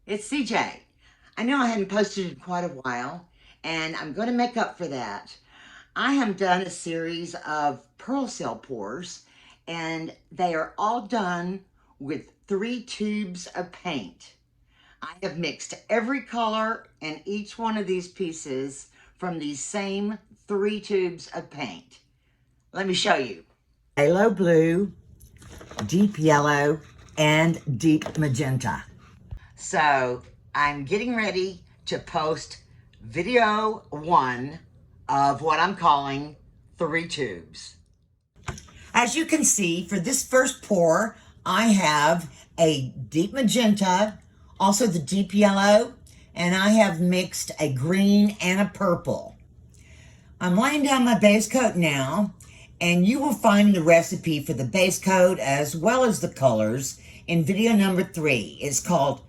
It's CJ. I know I hadn't posted in quite a while, and I'm going to make up for that. I have done a series of pearl cell pours, and they are all done with 3 tubes of paint. I have mixed every color in each one of these pieces from these same 3 tubes of paint. Let me show you. Phthalo blue, deep yellow, and deep magenta. So I'm getting ready to post video 1 of what I'm calling 3 tubes. As you can see, for this first pour, I have a deep magenta, also the deep yellow, and I have mixed a green and a purple. I'm laying down my base coat now, and you will find the recipe for the base coat as well as the colors in video number 3. It's called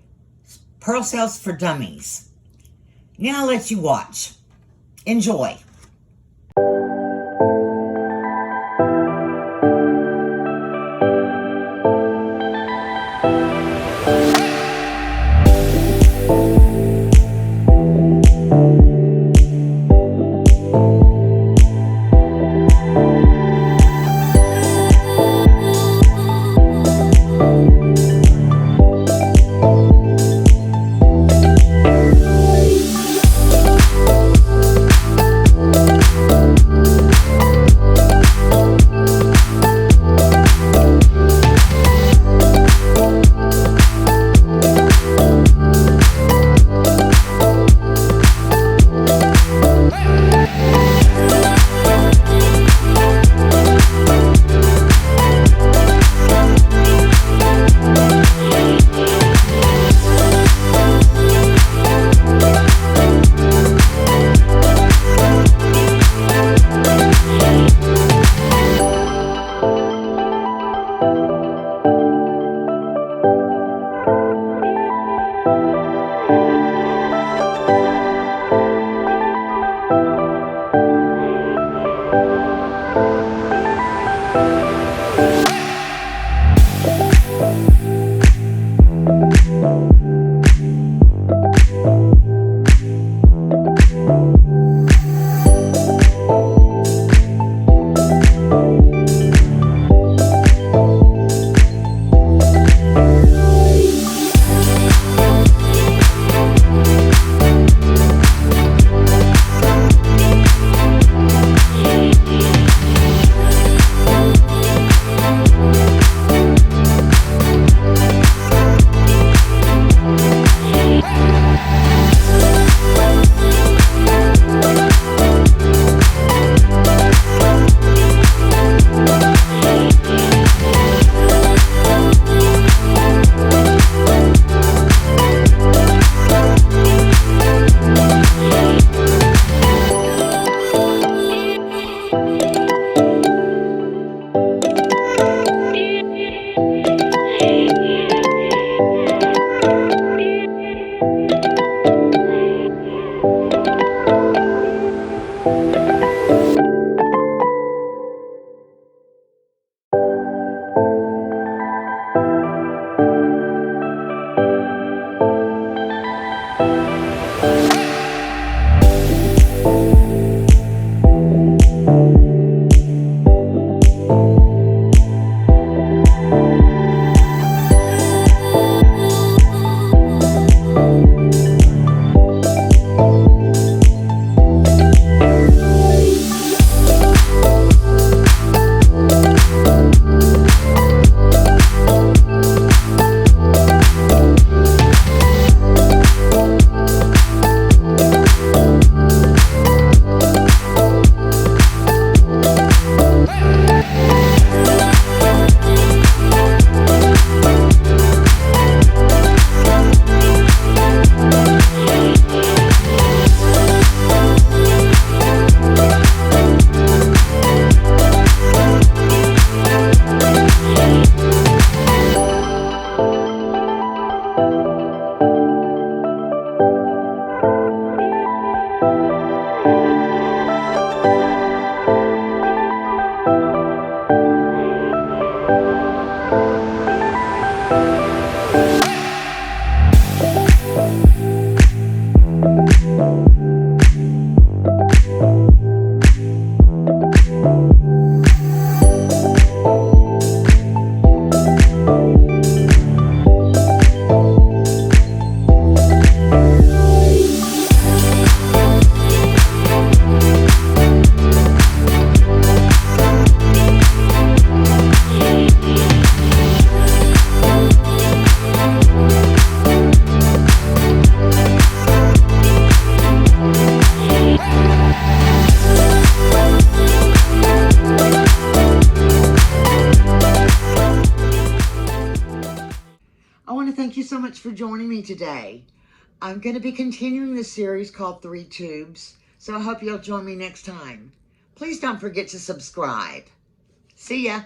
Pearl Cells for Dummies. Now I'll let you watch. Enjoy. for joining me today. I'm going to be continuing the series called Three Tubes, so I hope you'll join me next time. Please don't forget to subscribe. See ya.